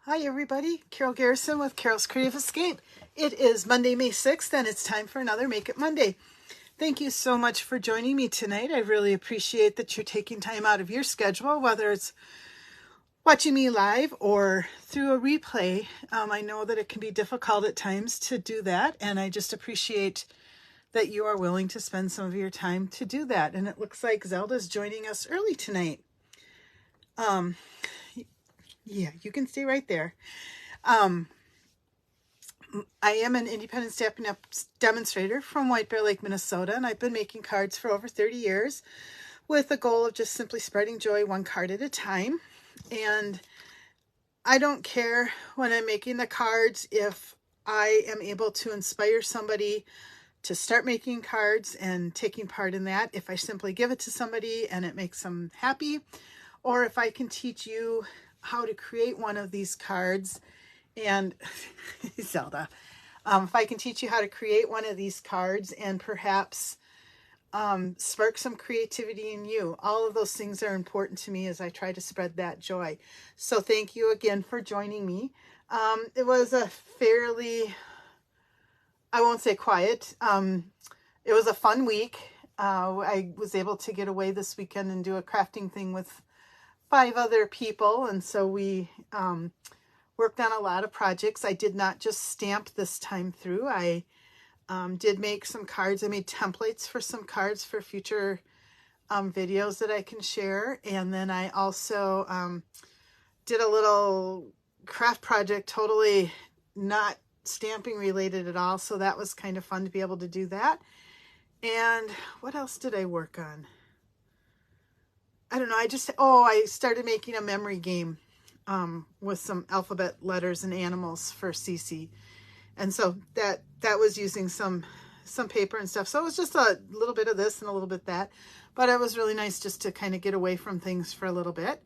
Hi everybody, Carol Garrison with Carol's Creative Escape. It is Monday, May 6th, and it's time for another Make It Monday. Thank you so much for joining me tonight. I really appreciate that you're taking time out of your schedule, whether it's watching me live or through a replay. I know that it can be difficult at times to do that, and I just appreciate that you are willing to spend some of your time to do that. And it looks like Zelda's joining us early tonight. Yeah, you can stay right there. I am an independent Stampin' Up demonstrator from White Bear Lake, Minnesota, and I've been making cards for over 30 years with the goal of just simply spreading joy one card at a time. And I don't care when I'm making the cards if I am able to inspire somebody to start making cards and taking part in that, if I simply give it to somebody and it makes them happy, or if I can teach you how to create one of these cards and Zelda, if I can teach you how to create one of these cards and perhaps spark some creativity in you. All of those things are important to me as I try to spread that joy. So thank you again for joining me. It was a fairly, I won't say quiet, it was a fun week. I was able to get away this weekend and do a crafting thing with 5 other people, and so we worked on a lot of projects. I did not just stamp this time through. I did make some cards. I made templates for some cards for future videos that I can share, and then I also did a little craft project, totally not stamping related at all, so that was kind of fun to be able to do that. And what else did I work on? I don't know. I started making a memory game with some alphabet letters and animals for Cece. And so that was using some paper and stuff. So it was just a little bit of this and a little bit that. But it was really nice just to kind of get away from things for a little bit.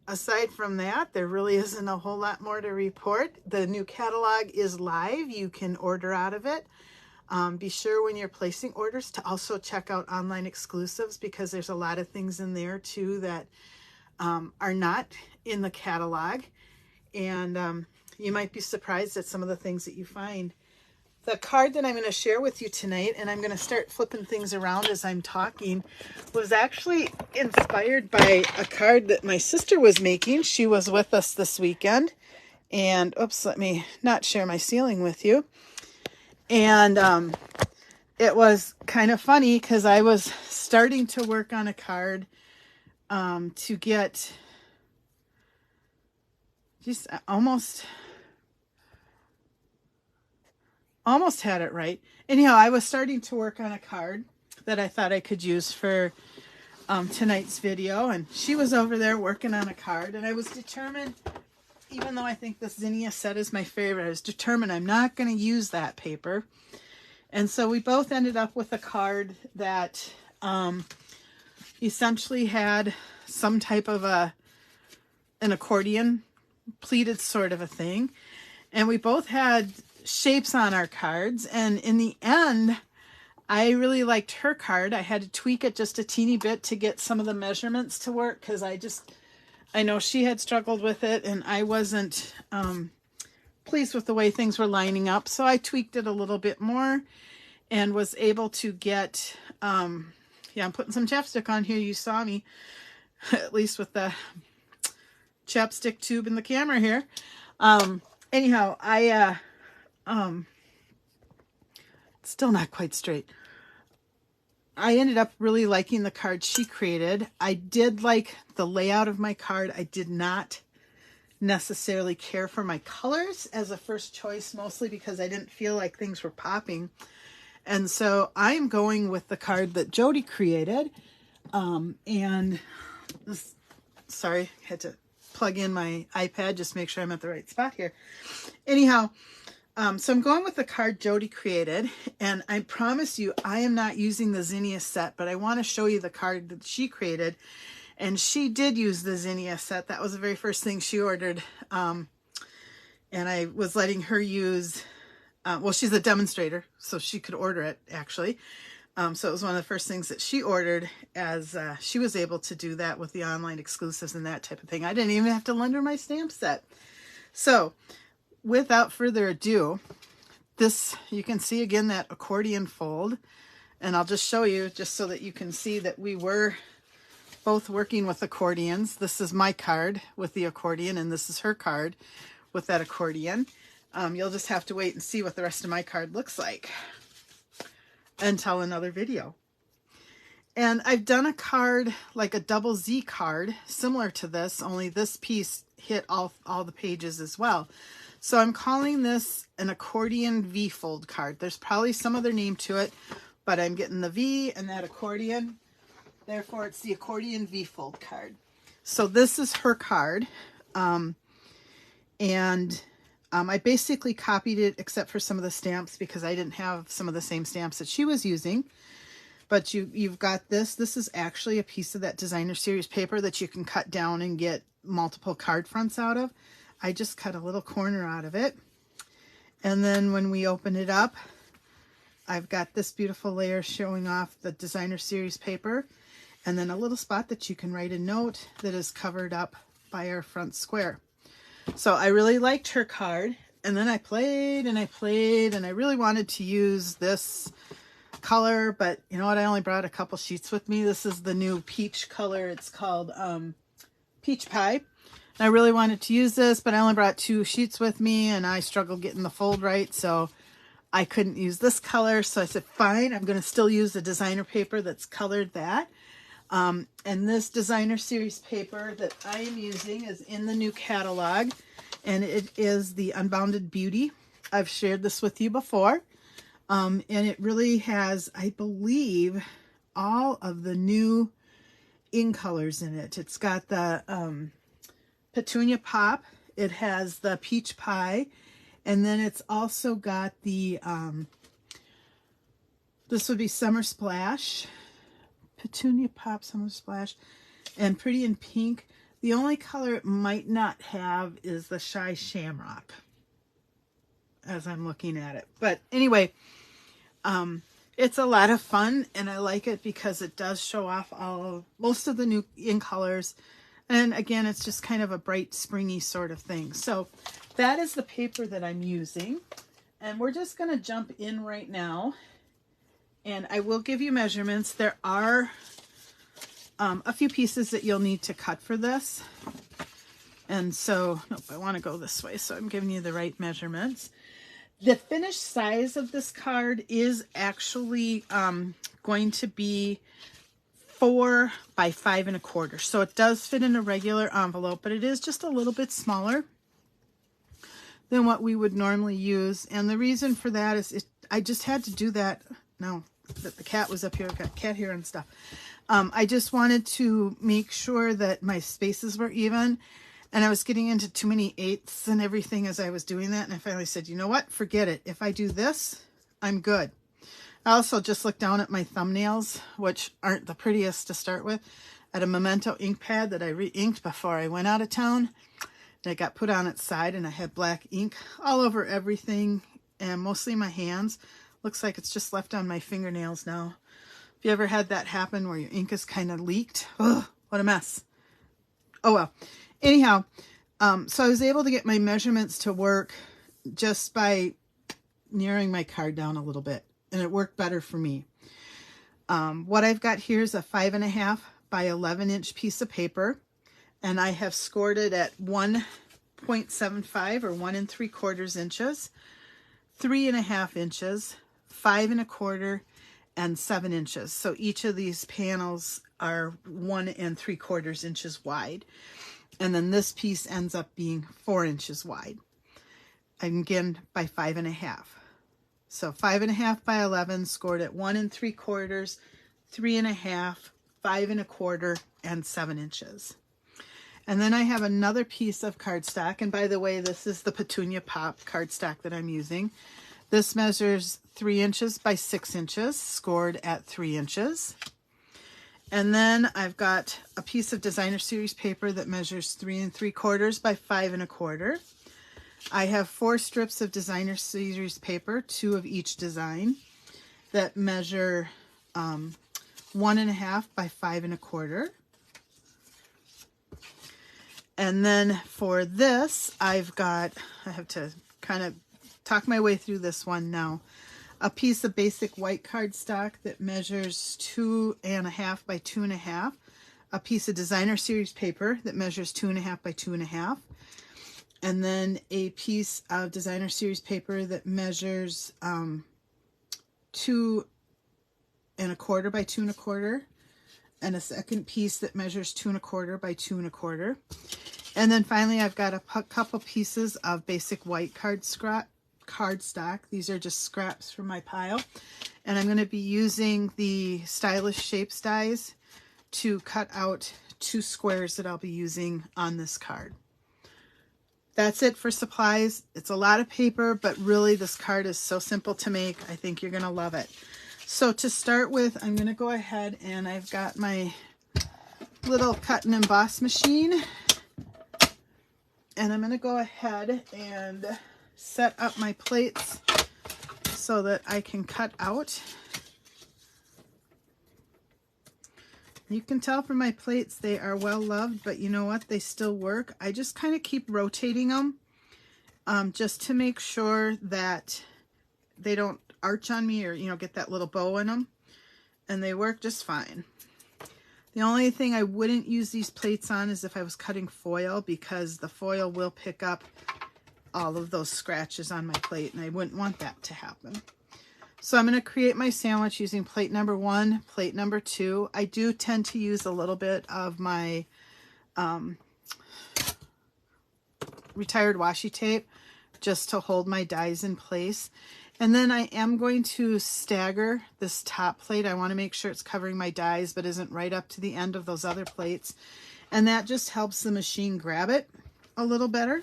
Aside from that, there really isn't a whole lot more to report. The new catalog is live. You can order out of it. Be sure when you're placing orders to also check out online exclusives, because there's a lot of things in there too that are not in the catalog, and you might be surprised at some of the things that you find. The card that I'm going to share with you tonight, and I'm going to start flipping things around as I'm talking, was actually inspired by a card that my sister was making. She was with us this weekend, and oops, let me not share my ceiling with you. And it was kind of funny because I was starting to work on a card to get just almost had it right. Anyhow, I was starting to work on a card that I thought I could use for tonight's video, and she was over there working on a card, and I was determined, even though I think this zinnia set is my favorite, I was determined I'm not going to use that paper. And so we both ended up with a card that essentially had some type of an accordion pleated sort of a thing. And we both had shapes on our cards. And in the end, I really liked her card. I had to tweak it just a teeny bit to get some of the measurements to work, because I know she had struggled with it and I wasn't pleased with the way things were lining up. So I tweaked it a little bit more and was able to get, I'm putting some chapstick on here. You saw me, at least with the chapstick tube in the camera here. Anyhow, it's still not quite straight. I ended up really liking the card she created. I did like the layout of my card. I did not necessarily care for my colors as a first choice, mostly because I didn't feel like things were popping. And so I'm going with the card that Jody created. Sorry, I had to plug in my iPad, just make sure I'm at the right spot here. Anyhow, so I'm going with the card Jody created, and I promise you I am not using the zinnia set, but I want to show you the card that she created. And she did use the zinnia set. That was the very first thing she ordered. And I was letting her use, well, she's a demonstrator, so she could order it, actually. So it was one of the first things that she ordered, as she was able to do that with the online exclusives and that type of thing. I didn't even have to lend her my stamp set. So without further ado, this, you can see again that accordion fold, and I'll just show you just so that you can see that we were both working with accordions. This is my card with the accordion, and this is her card with that accordion. You'll just have to wait and see what the rest of my card looks like until another video. And I've done a card like a double Z card similar to this, only this piece hit all the pages as well. So I'm calling this an accordion V-fold card. There's probably some other name to it, but I'm getting the V and that accordion. Therefore, it's the accordion V-fold card. So this is her card. I basically copied it except for some of the stamps because I didn't have some of the same stamps that she was using. But you've got this. This is actually a piece of that designer series paper that you can cut down and get multiple card fronts out of. I just cut a little corner out of it. And then when we open it up, I've got this beautiful layer showing off the designer series paper, and then a little spot that you can write a note that is covered up by our front square. So I really liked her card, and then I played and I played, and I really wanted to use this color, but you know what, I only brought a couple sheets with me. This is the new peach color. It's called Peach Pie. And I really wanted to use this, but I only brought 2 sheets with me, and I struggled getting the fold right, so I couldn't use this color. So I said, fine, I'm going to still use the designer paper that's colored that. And this designer series paper that I am using is in the new catalog, and it is the Unbounded Beauty. I've shared this with you before, and it really has, I believe, all of the new ink colors in it. It's got the Petunia Pop, it has the Peach Pie, and then it's also got the, this would be Summer Splash, Petunia Pop, Summer Splash, and Pretty in Pink. The only color it might not have is the Shy Shamrock, as I'm looking at it. But anyway, it's a lot of fun, and I like it because it does show off most of the new ink colors. And again, it's just kind of a bright, springy sort of thing. So that is the paper that I'm using. And we're just going to jump in right now. And I will give you measurements. There are a few pieces that you'll need to cut for this. And so, nope, I want to go this way. So I'm giving you the right measurements. The finished size of this card is actually going to be 4 by 5 1/4. So it does fit in a regular envelope, but it is just a little bit smaller than what we would normally use. And the reason for that is I just had to do that. No, that the cat was up here. I've got cat hair and stuff. I just wanted to make sure that my spaces were even, and I was getting into too many 8ths and everything as I was doing that. And I finally said, you know what? Forget it. If I do this, I'm good. I also just looked down at my thumbnails, which aren't the prettiest to start with, at a Memento ink pad that I re-inked before I went out of town. That got put on its side, and I had black ink all over everything, and mostly my hands. Looks like it's just left on my fingernails now. Have you ever had that happen where your ink is kind of leaked? Ugh, what a mess. Oh well. Anyhow, so I was able to get my measurements to work just by narrowing my card down a little bit, and it worked better for me. What I've got here is a 5.5 by 11 inch piece of paper, and I have scored it at 1.75 or 1 3/4 inches, 3.5 inches, 5 1/4, and 7 inches. So each of these panels are 1 3/4 inches wide. And then this piece ends up being 4 inches wide. And again, by 5.5. So 5.5 by 11, scored at 1 3/4, 3.5, 5 1/4, and 7 inches. And then I have another piece of cardstock. And by the way, this is the Petunia Pop cardstock that I'm using. This measures 3 inches by 6 inches, scored at 3 inches. And then I've got a piece of designer series paper that measures 3 3/4 by 5 1/4. I have 4 strips of designer series paper, 2 of each design, that measure 1.5 by 5 1/4. And then for this, I have to kind of talk my way through this one now. A piece of basic white cardstock that measures 2.5 by 2.5. A piece of designer series paper that measures 2.5 by 2.5. And then a piece of designer series paper that measures 2 1/4 by 2 1/4. And a second piece that measures 2 1/4 by 2 1/4. And then finally, I've got a couple pieces of basic white cardstock. These are just scraps from my pile. And I'm going to be using the Stylish Shapes dies to cut out 2 squares that I'll be using on this card. That's it for supplies. It's a lot of paper, but really this card is so simple to make. I think you're going to love it. So to start with, I'm going to go ahead and I've got my little cut and emboss machine. And I'm going to go ahead and set up my plates so that I can cut out. You can tell from my plates they are well loved, but you know what? They still work. I just kind of keep rotating them just to make sure that they don't arch on me or, you know, get that little bow in them. And they work just fine. The only thing I wouldn't use these plates on is if I was cutting foil, because the foil will pick up all of those scratches on my plate, and I wouldn't want that to happen. So I'm going to create my sandwich using plate number 1, plate number 2. I do tend to use a little bit of my retired washi tape just to hold my dies in place. And then I am going to stagger this top plate. I want to make sure it's covering my dies but isn't right up to the end of those other plates. And that just helps the machine grab it a little better.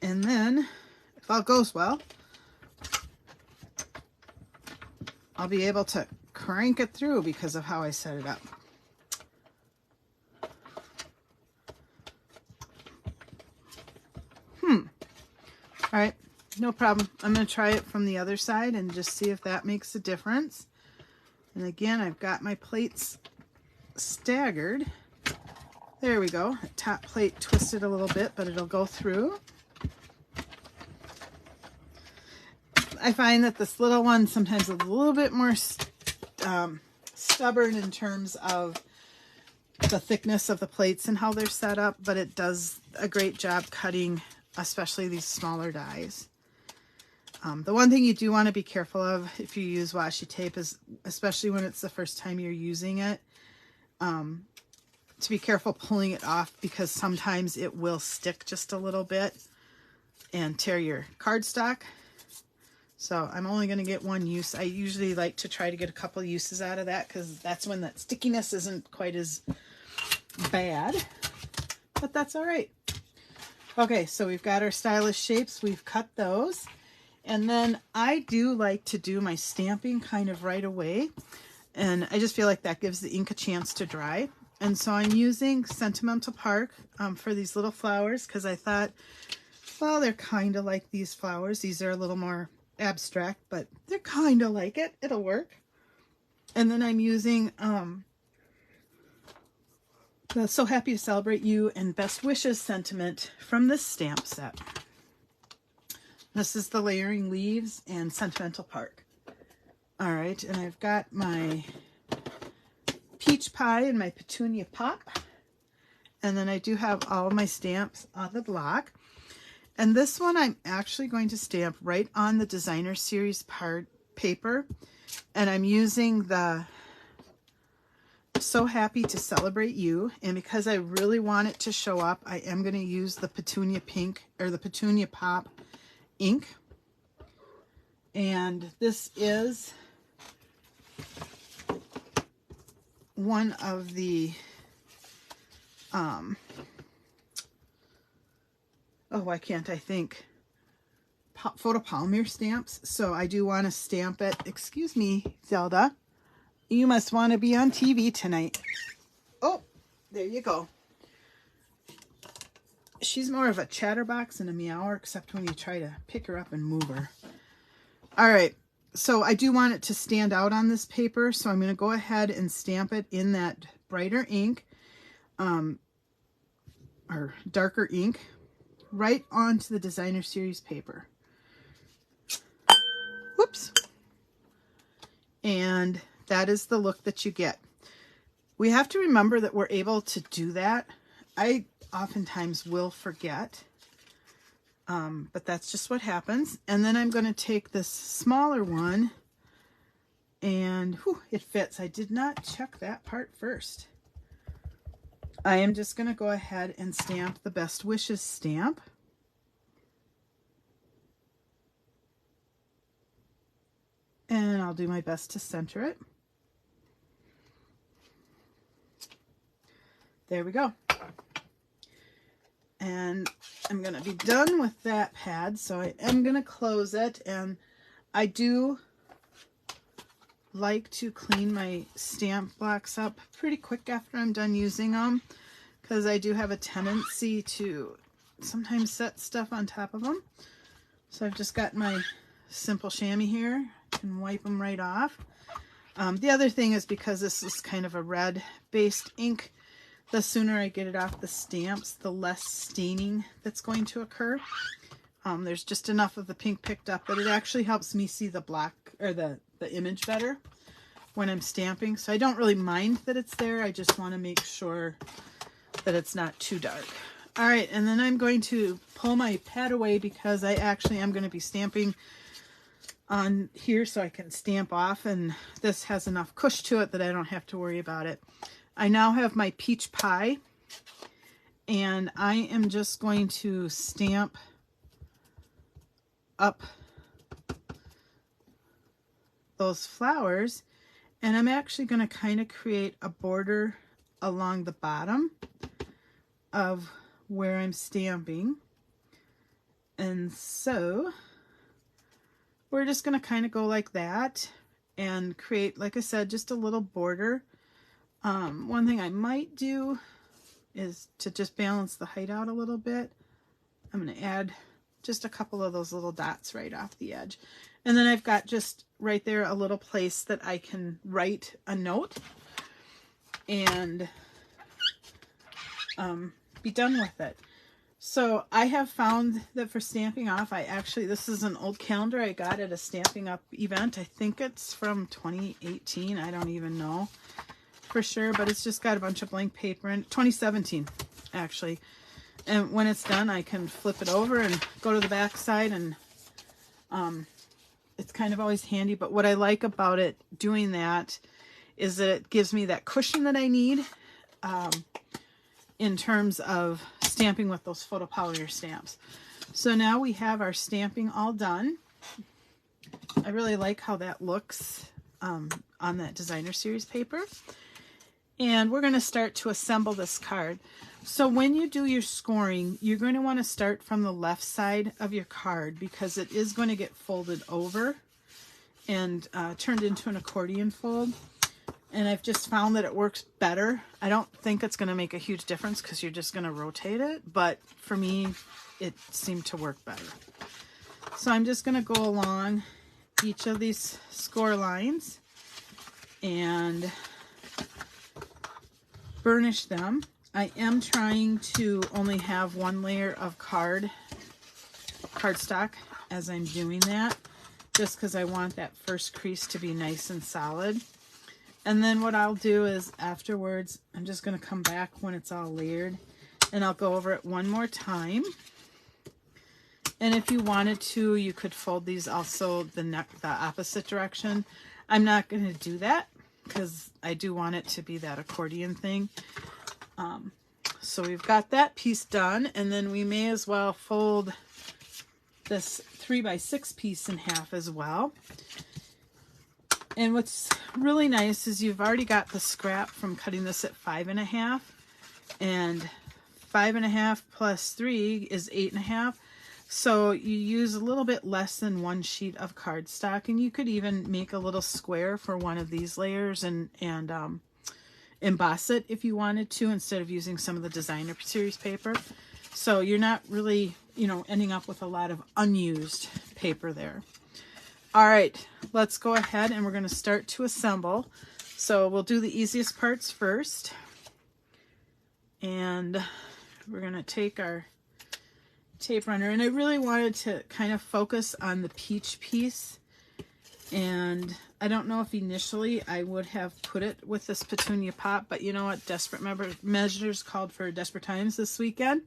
And then, if all goes well, I'll be able to crank it through because of how I set it up. All right, no problem. I'm going to try it from the other side and just see if that makes a difference. And again, I've got my plates staggered. There we go. The top plate twisted a little bit, but it'll go through. I find that this little one sometimes is a little bit more stubborn in terms of the thickness of the plates and how they're set up, but it does a great job cutting, especially these smaller dies. The one thing you do want to be careful of if you use washi tape is, especially when it's the first time you're using it, to be careful pulling it off, because sometimes it will stick just a little bit and tear your cardstock. So I'm only going to get one use. I usually like to try to get a couple uses out of that, because that's when that stickiness isn't quite as bad, but that's all right. Okay, so we've got our stylish shapes. We've cut those. And then I do like to do my stamping kind of right away. And I just feel like that gives the ink a chance to dry. And so I'm using Sentimental Park for these little flowers, because I thought, well, they're kind of like these flowers. These are a little more abstract, but they're kind of like it. It'll work. And then I'm using the So Happy to Celebrate You and Best Wishes sentiment from this stamp set. This is the Layering Leaves and Sentimental Park. All right, and I've got my Peach Pie and my Petunia Pop. And then I do have all of my stamps on the block. And this one I'm actually going to stamp right on the Designer Series paper. And I'm using the So Happy to Celebrate You. And because I really want it to show up, I am going to use the Petunia Pink, or the Petunia Pop ink. And this is one of the oh, why can't I think? Photopolymer stamps. So I do want to stamp it. Excuse me, Zelda. You must want to be on TV tonight. Oh, there you go. She's more of a chatterbox and a meower, except when you try to pick her up and move her. All right. So I do want it to stand out on this paper, so I'm going to go ahead and stamp it in that brighter ink, or darker ink, right onto the Designer Series paper. Whoops. And that is the look that you get. We have to remember that we're able to do that. I oftentimes will forget, but that's just what happens. And then I'm going to take this smaller one, and whew, it fits. I did not check that part first. I am just going to go ahead and stamp the Best Wishes stamp. And I'll do my best to center it. There we go. And I'm going to be done with that pad, so I am going to close it. And I do like to clean my stamp blocks up pretty quick after I'm done using them, because I do have a tendency to sometimes set stuff on top of them. So I've just got my simple chamois here. I can wipe them right off. The other thing is, because this is kind of a red based ink, the sooner I get it off the stamps, the less staining that's going to occur. There's just enough of the pink picked up, but it actually helps me see the black, or the image better when I'm stamping. So I don't really mind that it's there. I just want to make sure that it's not too dark. All right, and then I'm going to pull my pad away, because I actually am going to be stamping on here so I can stamp off, and this has enough cush to it that I don't have to worry about it. I now have my peach pie, and I am just going to stamp up those flowers, and I'm actually going to kind of create a border along the bottom of where I'm stamping. And so we're just going to kind of go like that and create, like I said, just a little border. One thing I might do is to just balance the height out a little bit. I'm going to add just a couple of those little dots right off the edge. And then I've got just right there a little place that I can write a note and be done with it. So I have found that for stamping off, this is an old calendar I got at a Stampin' Up event. I think it's from 2018. I don't even know for sure, but it's just got a bunch of blank paper in 2017 actually. And when it's done, I can flip it over and go to the back side, and it's kind of always handy. But what I like about it doing that is that it gives me that cushion that I need in terms of stamping with those photopolymer stamps. So now we have our stamping all done. I really like how that looks on that Designer Series paper. And we're going to start to assemble this card. So when you do your scoring, you're going to want to start from the left side of your card, because it is going to get folded over and turned into an accordion fold. And I've just found that it works better. I don't think it's going to make a huge difference, because you're just going to rotate it. But for me, it seemed to work better. So I'm just going to go along each of these score lines and burnish them. I am trying to only have one layer of cardstock as I'm doing that, just because I want that first crease to be nice and solid. And then what I'll do is afterwards, I'm just going to come back when it's all layered, and I'll go over it one more time. And if you wanted to, you could fold these also the opposite direction. I'm not going to do that, because I do want it to be that accordion thing. So we've got that piece done, and then we may as well fold this 3x6 piece in half as well. And what's really nice is you've already got the scrap from cutting this at 5.5, and 5.5 plus 3 is 8.5. So you use a little bit less than one sheet of cardstock, and you could even make a little square for one of these layers and emboss it if you wanted to, instead of using some of the Designer Series paper. So you're not really, ending up with a lot of unused paper there. All right, let's go ahead and we're going to start to assemble. So we'll do the easiest parts first. And we're going to take our tape runner, and I really wanted to kind of focus on the peach piece, and I don't know if initially I would have put it with this petunia pop, but you know what, desperate measures called for desperate times this weekend,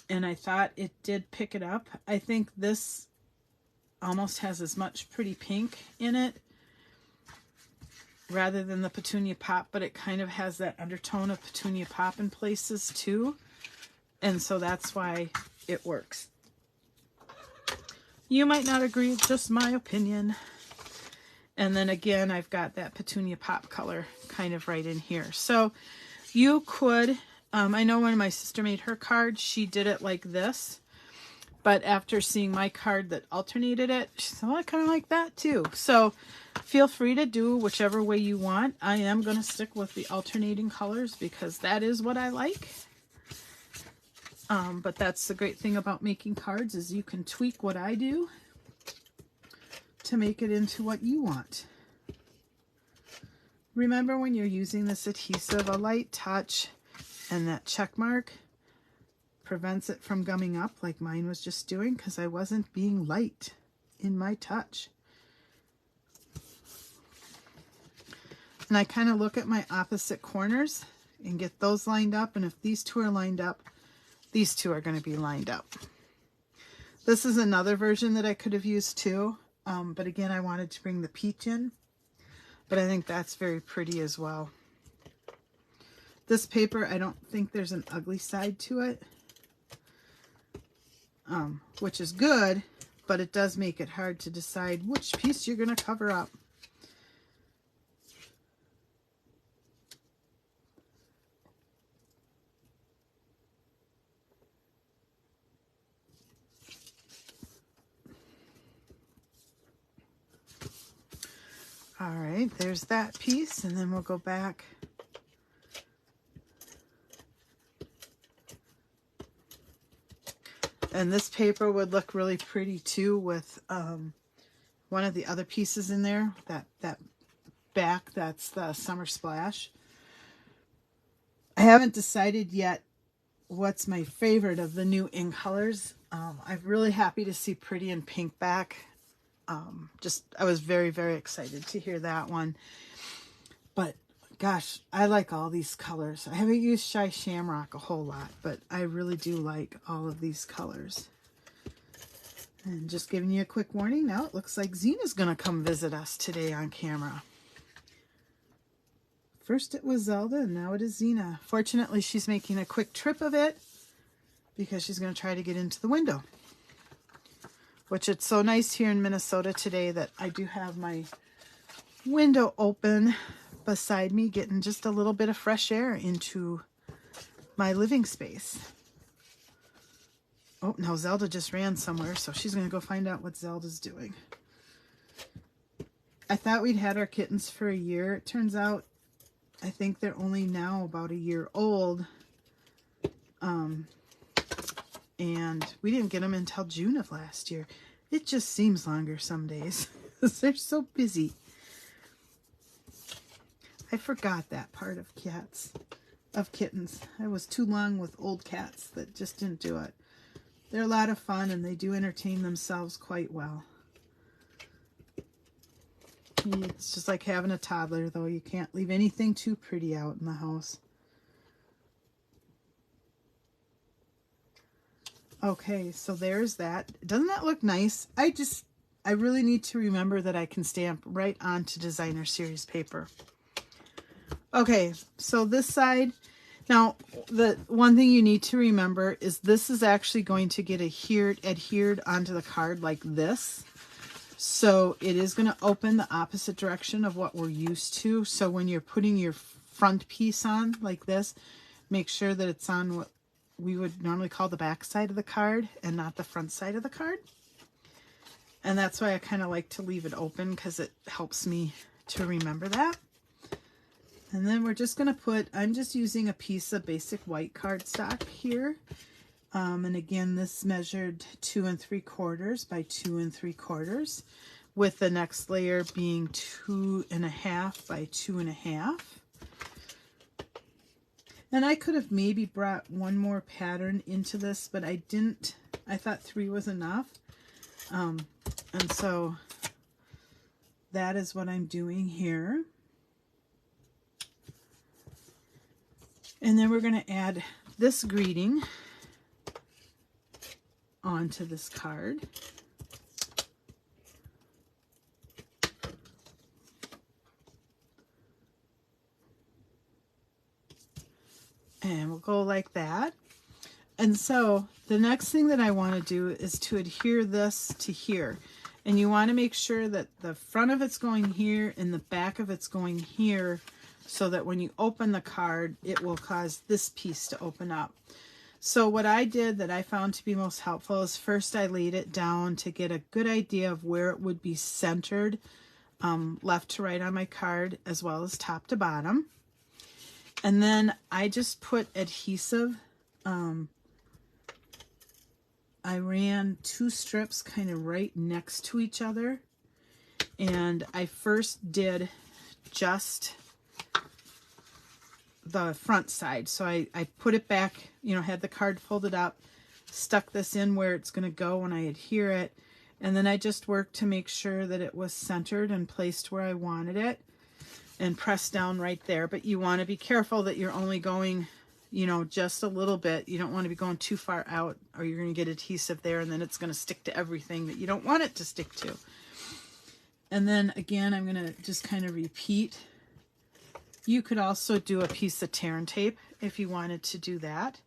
and I thought it did pick it up. I think this almost has as much pretty pink in it rather than the petunia pop, but it kind of has that undertone of petunia pop in places too, and so that's why it works. You might not agree, it's just my opinion. And then again, I've got that petunia pop color kind of right in here. So you could, I know when my sister made her card, she did it like this. But after seeing my card that alternated it, she said, well, I kind of like that too. So feel free to do whichever way you want. I am going to stick with the alternating colors because that is what I like. But that's the great thing about making cards is you can tweak what I do to make it into what you want. Remember, when you're using this adhesive, a light touch and that check mark prevents it from gumming up like mine was just doing, because I wasn't being light in my touch. And I kind of look at my opposite corners and get those lined up, and if these two are lined up, these two are going to be lined up. This is another version that I could have used too, but again, I wanted to bring the peach in, but I think that's very pretty as well. This paper, I don't think there's an ugly side to it, which is good, but it does make it hard to decide which piece you're going to cover up. All right, there's that piece, and then we'll go back. And this paper would look really pretty too with one of the other pieces in there, that back, that's the Summer Splash. I haven't decided yet what's my favorite of the new in colors. I'm really happy to see Pretty and Pink back. I was very, very excited to hear that one. But gosh, I like all these colors. I haven't used Shy Shamrock a whole lot, but I really do like all of these colors. And just giving you a quick warning, now it looks like Zena's going to come visit us today on camera. First it was Zelda, and now it is Zena. Fortunately, she's making a quick trip of it because she's going to try to get into the window. Which it's so nice here in Minnesota today that I do have my window open beside me, getting just a little bit of fresh air into my living space. Oh, now Zelda just ran somewhere, so she's going to go find out what Zelda's doing. I thought we'd had our kittens for a year. It turns out I think they're only now about a year old. And we didn't get them until June of last year. It just seems longer some days because they're so busy. I forgot that part of kittens. I was too long with old cats that just didn't do it. They're a lot of fun and they do entertain themselves quite well. It's just like having a toddler, though. You can't leave anything too pretty out in the house. Okay, so there's that. Doesn't that look nice? I really need to remember that I can stamp right onto designer series paper. Okay, so this side. Now, the one thing you need to remember is this is actually going to get adhered onto the card like this. So it is going to open the opposite direction of what we're used to. So when you're putting your front piece on like this, make sure that it's on what we would normally call the back side of the card and not the front side of the card. And that's why I kind of like to leave it open, because it helps me to remember that. And then we're just going to put, I'm just using a piece of basic white cardstock here. And again, this measured 2 3/4 by 2 3/4. with the next layer being 2.5 by 2.5. And I could have maybe brought one more pattern into this, but I didn't. I thought 3 was enough. And so that is what I'm doing here. And then we're going to add this greeting onto this card. And we'll go like that. And so the next thing that I want to do is to adhere this to here. And you want to make sure that the front of it's going here and the back of it's going here, so that when you open the card, it will cause this piece to open up. So what I did that I found to be most helpful is first I laid it down to get a good idea of where it would be centered, left to right on my card, as well as top to bottom. And then I just put adhesive. I ran 2 strips kind of right next to each other. And I first did just the front side. So I put it back, you know, had the card folded up, stuck this in where it's going to go when I adhere it. And then I just worked to make sure that it was centered and placed where I wanted it, and press down right there. But you want to be careful that you're only going, you know, just a little bit. You don't want to be going too far out, or you're going to get adhesive there and then it's going to stick to everything that you don't want it to stick to. And then again, I'm going to just kind of repeat. You could also do a piece of tear and tape if you wanted to do that.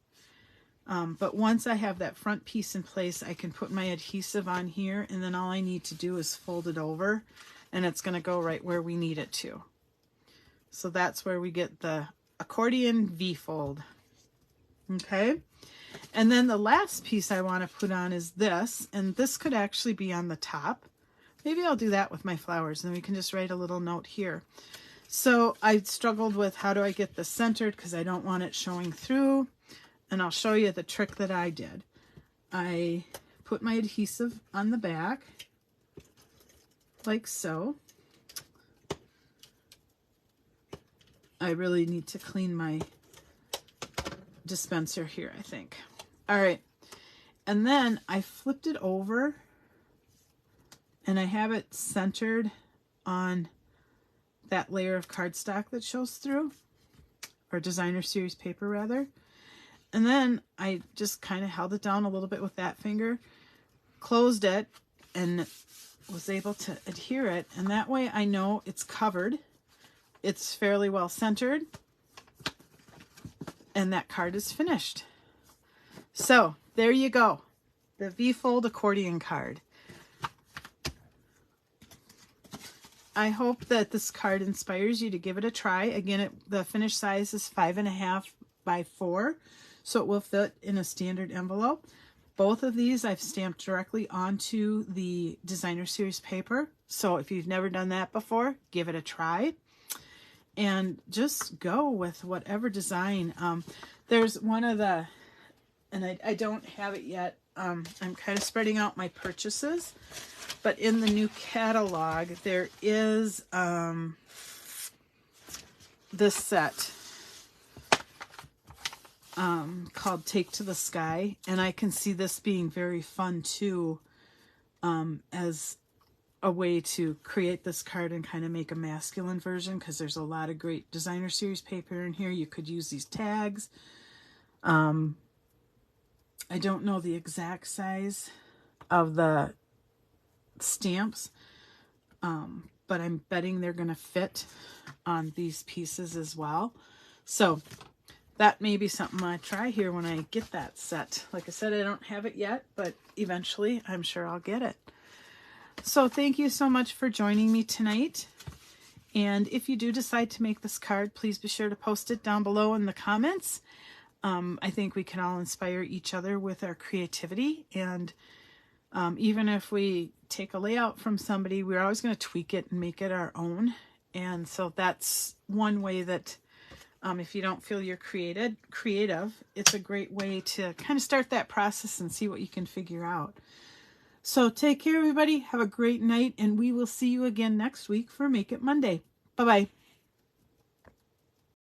But once I have that front piece in place, I can put my adhesive on here, and then all I need to do is fold it over, and it's going to go right where we need it to. So that's where we get the accordion V-fold. Okay. And then the last piece I want to put on is this, and this could actually be on the top. Maybe I'll do that with my flowers, and we can just write a little note here. So I struggled with how do I get this centered because I don't want it showing through. And I'll show you the trick that I did. I put my adhesive on the back like so. I really need to clean my dispenser here, I think. All right. And then I flipped it over and I have it centered on that layer of cardstock that shows through, or designer series paper rather. And then I just kind of held it down a little bit with that finger, closed it, and was able to adhere it. And that way I know it's covered. It's fairly well centered. And that card is finished. So there you go. The V-fold accordion card. I hope that this card inspires you to give it a try. Again, the finished size is 5.5 by 4. So it will fit in a standard envelope. Both of these I've stamped directly onto the designer series paper. So if you've never done that before, give it a try. And just go with whatever design. There's one of the, and I don't have it yet. I'm kind of spreading out my purchases. But in the new catalog, there is this set. Called Take to the Sky, and I can see this being very fun too, as a way to create this card and kind of make a masculine version, because there's a lot of great designer series paper in here. You could use these tags. I don't know the exact size of the stamps, but I'm betting they're going to fit on these pieces as well. So that may be something I try here when I get that set. Like I said, I don't have it yet, but eventually I'm sure I'll get it. So thank you so much for joining me tonight. And if you do decide to make this card, please be sure to post it down below in the comments. I think we can all inspire each other with our creativity. And even if we take a layout from somebody, we're always going to tweak it and make it our own. And so that's one way that if you don't feel you're creative, it's a great way to kind of start that process and see what you can figure out. So take care, everybody. Have a great night, and we will see you again next week for Make It Monday. Bye-bye.